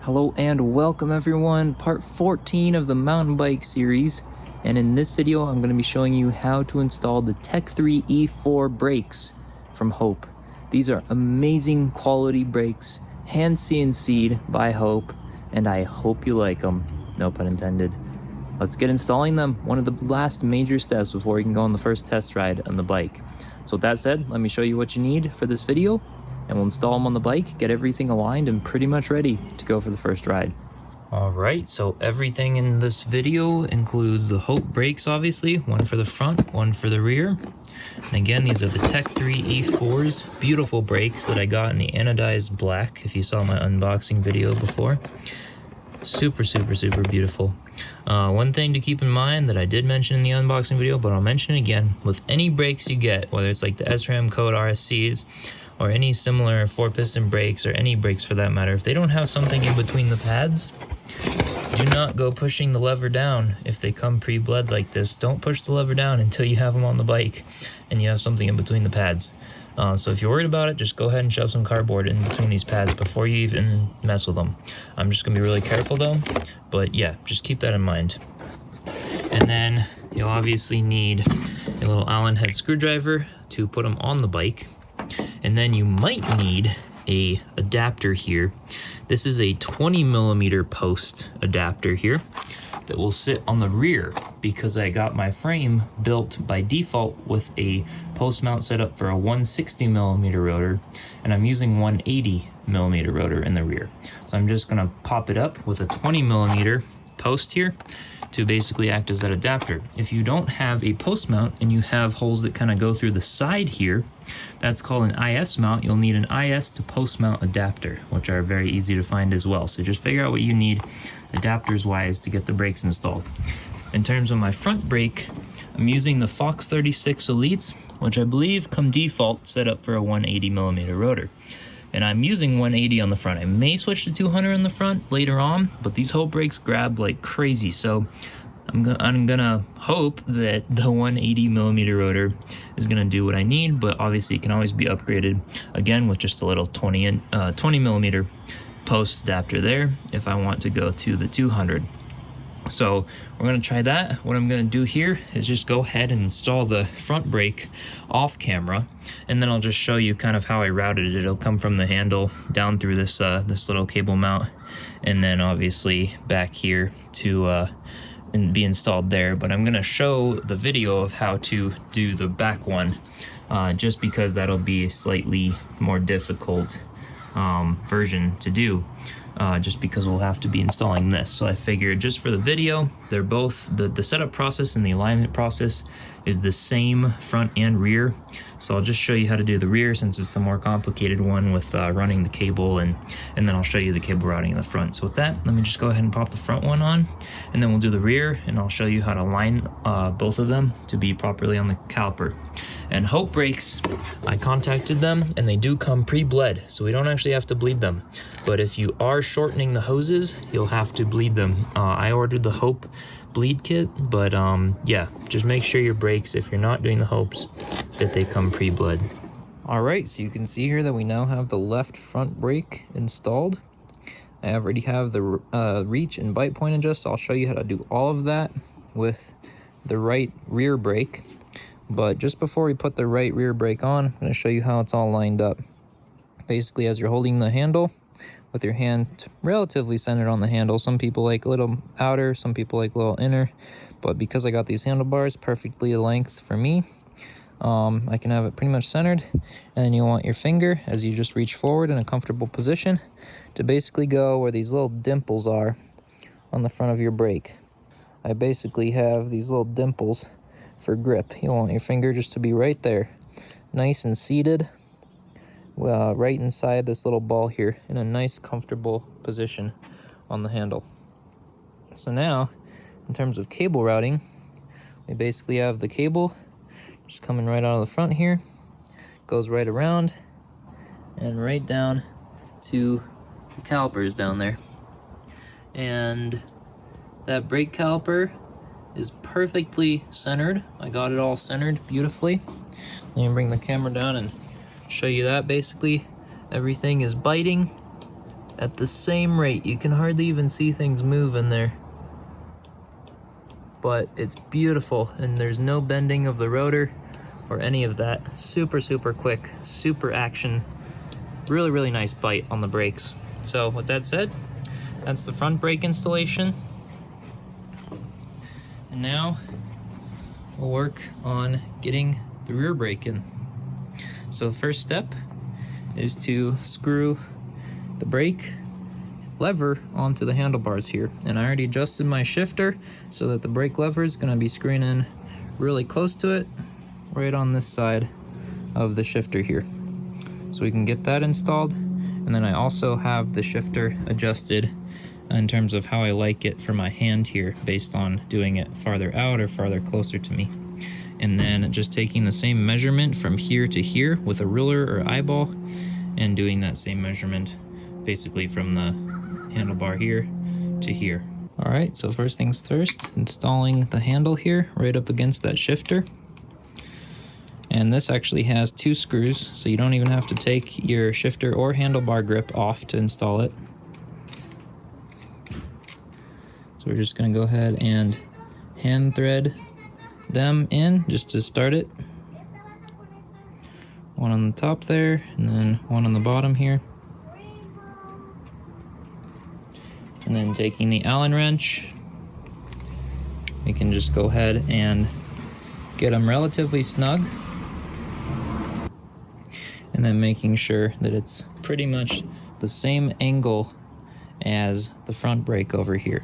Hello and welcome everyone, part 14 of the mountain bike series, and in this video I'm going to be showing you how to install the Tech 3 E4 brakes from Hope. These are amazing quality brakes, hand CNC'd by Hope, and I hope you like them, no pun intended. Let's get installing them, one of the last major steps before you can go on the first test ride on the bike. So with that said, let me show you what you need for this video, and we'll install them on the bike, get everything aligned and pretty much ready to go for the first ride. Alright, so everything in this video includes the Hope brakes, obviously, one for the front, one for the rear. And again, these are the Tech 3 E4s, beautiful brakes that I got in the anodized black, if you saw my unboxing video before. Super beautiful. One thing to keep in mind that I did mention in the unboxing video, but I'll mention it again, with any brakes you get, whether it's like the SRAM code RSCs, or any similar 4-piston brakes, or any brakes for that matter, if they don't have something in between the pads, do not go pushing the lever down. If they come pre-bled like this, don't push the lever down until you have them on the bike and you have something in between the pads. So if you're worried about it, just go ahead and shove some cardboard in between these pads before you even mess with them. I'm just gonna be really careful though, but yeah, just keep that in mind. And then you'll obviously need a little Allen head screwdriver to put them on the bike. And then you might need a adapter here. This is a 20mm post adapter here that will sit on the rear because I got my frame built by default with a post mount setup for a 160mm rotor, and I'm using 180mm rotor in the rear. So I'm just gonna pop it up with a 20mm post here to basically act as that adapter. If you don't have a post mount and you have holes that kind of go through the side here, that's called an IS mount. You'll need an IS to post mount adapter, which are very easy to find as well. So just figure out what you need adapters wise to get the brakes installed. In terms of my front brake, I'm using the Fox 36 Elites, which I believe come default set up for a 180mm rotor. And I'm using 180 on the front. I may switch to 200 on the front later on, but these Hope brakes grab like crazy. So I'm gonna hope that the 180mm rotor is gonna do what I need, but obviously it can always be upgraded again with just a little 20mm post adapter there if I want to go to the 200. So we're gonna try that. What I'm gonna do here is just go ahead and install the front brake off camera, and then I'll just show you kind of how I routed it. It'll come from the handle down through this this little cable mount, and then obviously back here to and be installed there. But I'm gonna show the video of how to do the back one, just because that'll be a slightly more difficult version to do. Just because we'll have to be installing this. So I figured just for the video, they're both, the setup process and the alignment process is the same front and rear. So I'll just show you how to do the rear since it's the more complicated one with running the cable, and then I'll show you the cable routing in the front. So with that, let me just go ahead and pop the front one on, and then we'll do the rear, and I'll show you how to line both of them to be properly on the caliper. And Hope brakes, I contacted them and they do come pre-bled, so we don't actually have to bleed them. But if you are shortening the hoses, you'll have to bleed them. I ordered the Hope bleed kit, but yeah, just make sure your brakes, if you're not doing the Hopes, that they come pre-bled. Alright, so you can see here that we now have the left front brake installed. I already have the reach and bite point adjust. I'll show you how to do all of that with the right rear brake. But just before we put the right rear brake on, I'm going to show you how it's all lined up. Basically, as you're holding the handle with your hand relatively centered on the handle, some people like a little outer, some people like a little inner, but because I got these handlebars perfectly a length for me, I can have it pretty much centered. And then you want your finger, as you just reach forward in a comfortable position, to basically go where these little dimples are on the front of your brake. I basically have these little dimples for grip. You want your finger just to be right there, nice and seated, right inside this little ball here, in a nice comfortable position on the handle. So now, in terms of cable routing, we basically have the cable just coming right out of the front here, goes right around and right down to the calipers down there. And that brake caliper is perfectly centered. I got it all centered beautifully. Let me bring the camera down and show you that. Basically, everything is biting at the same rate. You can hardly even see things move in there. But it's beautiful, and there's no bending of the rotor or any of that. Super, super quick, super action. Really, really nice bite on the brakes. So with that said, that's the front brake installation. And now we'll work on getting the rear brake in. So the first step is to screw the brake lever onto the handlebars here. And I already adjusted my shifter so that the brake lever is going to be screwing in really close to it, right on this side of the shifter here. So we can get that installed. And then I also have the shifter adjusted in terms of how I like it for my hand here, based on doing it farther out or farther closer to me. And then just taking the same measurement from here to here with a ruler or eyeball, and doing that same measurement basically from the handlebar here to here. All right, so first things first, installing the handle here right up against that shifter. And this actually has 2 screws, so you don't even have to take your shifter or handlebar grip off to install it. So we're just gonna go ahead and hand thread them in just to start it. One on the top there, and then one on the bottom here. And then taking the Allen wrench, we can just go ahead and get them relatively snug. And then making sure that it's pretty much the same angle as the front brake over here,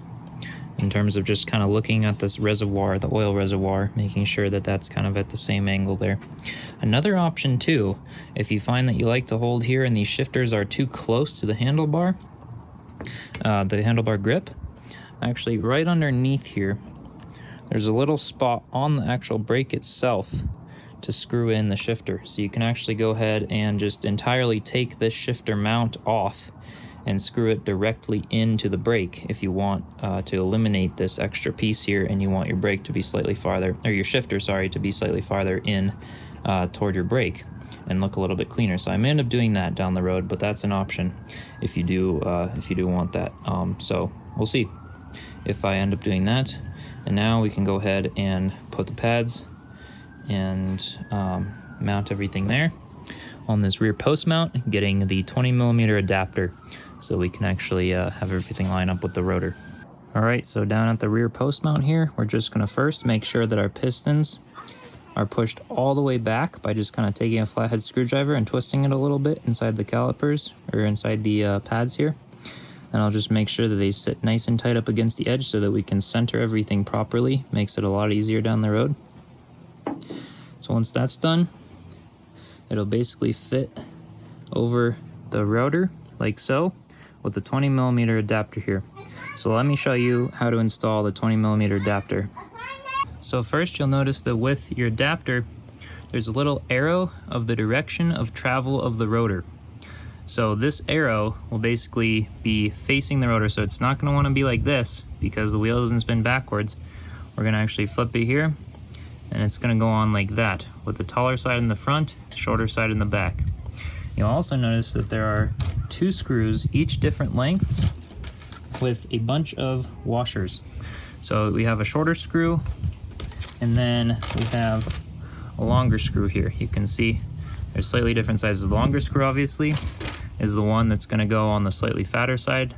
in terms of just kind of looking at this reservoir, the oil reservoir, making sure that that's kind of at the same angle there. Another option too, if you find that you like to hold here and these shifters are too close to the handlebar grip, actually right underneath here, there's a little spot on the actual brake itself to screw in the shifter. So you can actually go ahead and just entirely take this shifter mount off and screw it directly into the brake if you want to eliminate this extra piece here, and you want your brake to be slightly farther, or your shifter, sorry, to be slightly farther in toward your brake and look a little bit cleaner. So I may end up doing that down the road, but that's an option if you do want that. So we'll see if I end up doing that. And now we can go ahead and put the pads and mount everything there on this rear post mount, getting the 20mm adapter so we can actually have everything line up with the rotor. All right, so down at the rear post mount here, we're just gonna first make sure that our pistons are pushed all the way back by just kind of taking a flathead screwdriver and twisting it a little bit inside the calipers, or inside the pads here. And I'll just make sure that they sit nice and tight up against the edge so that we can center everything properly. Makes it a lot easier down the road. So once that's done, it'll basically fit over the rotor like so, with the 20mm adapter here. So let me show you how to install the 20mm adapter. So first you'll notice that with your adapter, there's a little arrow of the direction of travel of the rotor. So this arrow will basically be facing the rotor, so it's not going to want to be like this because the wheel doesn't spin backwards. We're going to actually flip it here, and it's going to go on like that, with the taller side in the front, shorter side in the back. You'll also notice that there are 2 screws, each different lengths, with a bunch of washers. So we have a shorter screw, and then we have a longer screw here. You can see there's slightly different sizes. The longer screw, obviously, is the one that's going to go on the slightly fatter side,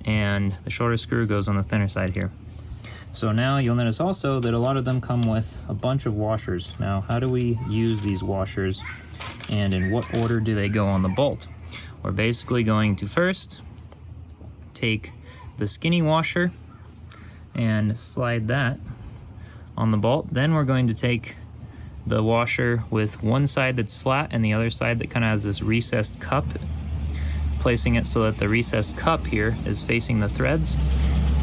and the shorter screw goes on the thinner side here. So now you'll notice also that a lot of them come with a bunch of washers. Now, how do we use these washers, and in what order do they go on the bolt? We're basically going to first take the skinny washer and slide that on the bolt. Then we're going to take the washer with one side that's flat and the other side that kind of has this recessed cup, placing it so that the recessed cup here is facing the threads.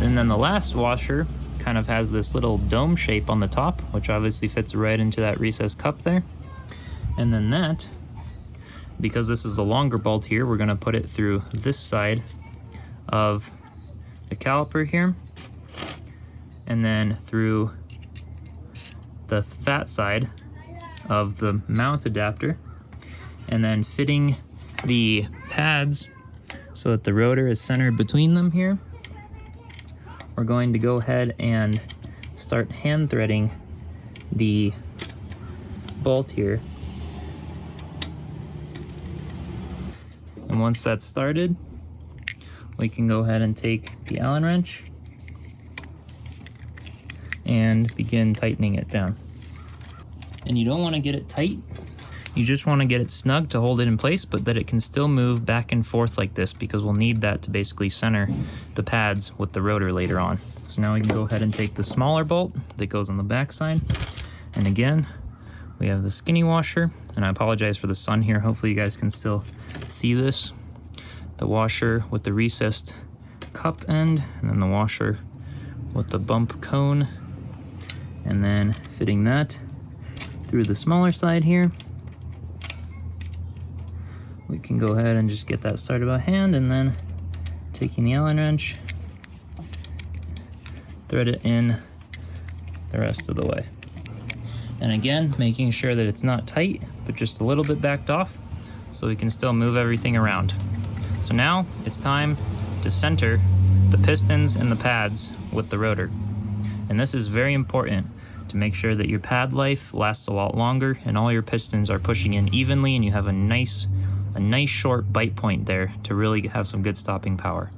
And then the last washer kind of has this little dome shape on the top, which obviously fits right into that recessed cup there. And then that, because this is the longer bolt here, we're going to put it through this side of the caliper here, and then through the fat side of the mount adapter, and then fitting the pads so that the rotor is centered between them here. We're going to go ahead and start hand threading the bolt here. And once that's started, we can go ahead and take the Allen wrench and begin tightening it down. And you don't want to get it tight, you just want to get it snug to hold it in place, but that it can still move back and forth like this, because we'll need that to basically center the pads with the rotor later on. So now we can go ahead and take the smaller bolt that goes on the back side, and again we have the skinny washer, and I apologize for the sun here, hopefully you guys can still see this. The washer with the recessed cup end, and then the washer with the bump cone, and then fitting that through the smaller side here. We can go ahead and just get that started by hand, and then taking the Allen wrench, thread it in the rest of the way. And again, making sure that it's not tight, but just a little bit backed off, so we can still move everything around. So now it's time to center the pistons and the pads with the rotor. And this is very important to make sure that your pad life lasts a lot longer and all your pistons are pushing in evenly, and you have a nice short bite point there to really have some good stopping power.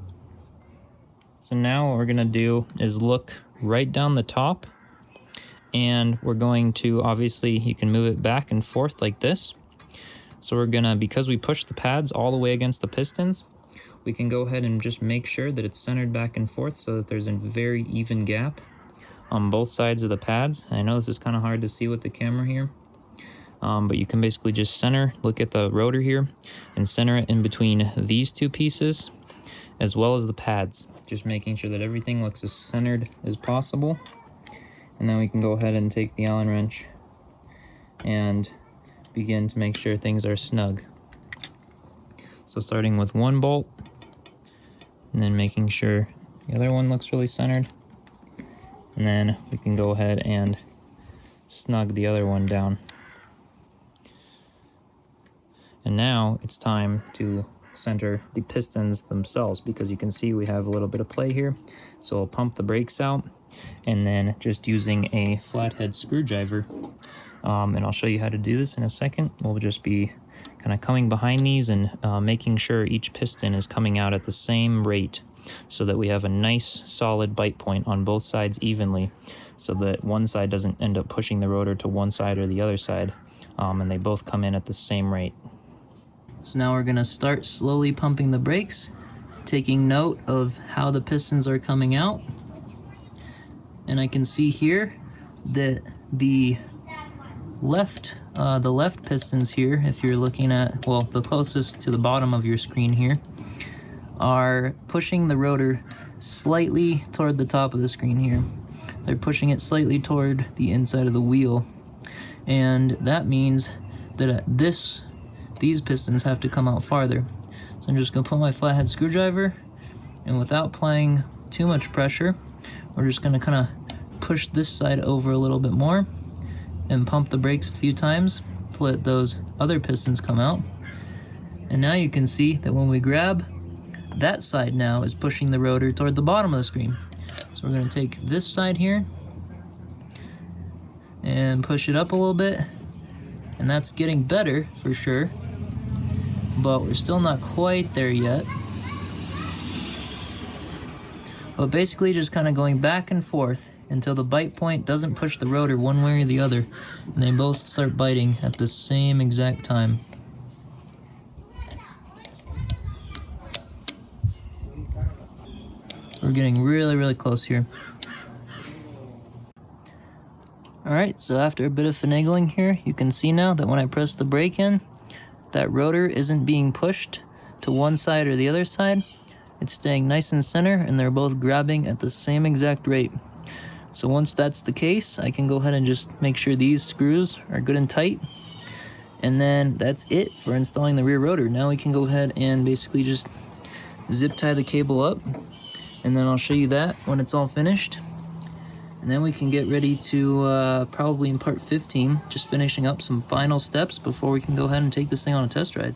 So now what we're gonna do is look right down the top, and we're going to, obviously you can move it back and forth like this. So we're gonna, because we push the pads all the way against the pistons, we can go ahead and just make sure that it's centered back and forth so that there's a very even gap on both sides of the pads. And I know this is kind of hard to see with the camera here, but you can basically just center, look at the rotor here, and center it in between these two pieces as well as the pads, just making sure that everything looks as centered as possible. And then we can go ahead and take the Allen wrench and begin to make sure things are snug. So starting with one bolt, and then making sure the other one looks really centered, and then we can go ahead and snug the other one down. And now it's time to center the pistons themselves, because you can see we have a little bit of play here. So I'll pump the brakes out, and then just using a flathead screwdriver, and I'll show you how to do this in a second. We'll just be kind of coming behind these and making sure each piston is coming out at the same rate, so that we have a nice solid bite point on both sides evenly, so that one side doesn't end up pushing the rotor to one side or the other side, and they both come in at the same rate. So now we're going to start slowly pumping the brakes, taking note of how the pistons are coming out. And I can see here that the left pistons here, if you're looking at, well, the closest to the bottom of your screen here, are pushing the rotor slightly toward the top of the screen here. They're pushing it slightly toward the inside of the wheel. And that means that these pistons have to come out farther. So I'm just gonna put my flathead screwdriver, and without applying too much pressure, we're just gonna kind of push this side over a little bit more and pump the brakes a few times to let those other pistons come out. And now you can see that when we grab, that side now is pushing the rotor toward the bottom of the screen. So we're gonna take this side here and push it up a little bit, and that's getting better for sure, but we're still not quite there yet. But basically just kind of going back and forth until the bite point doesn't push the rotor one way or the other, and they both start biting at the same exact time. We're getting really, really close here. Alright, so after a bit of finagling here, you can see now that when I press the brake in, that rotor isn't being pushed to one side or the other side. It's staying nice and center, and they're both grabbing at the same exact rate. So once that's the case, I can go ahead and just make sure these screws are good and tight. And then that's it for installing the rear rotor. Now we can go ahead and basically just zip tie the cable up, and then I'll show you that when it's all finished. And then we can get ready to, probably in part 15, just finishing up some final steps before we can go ahead and take this thing on a test ride.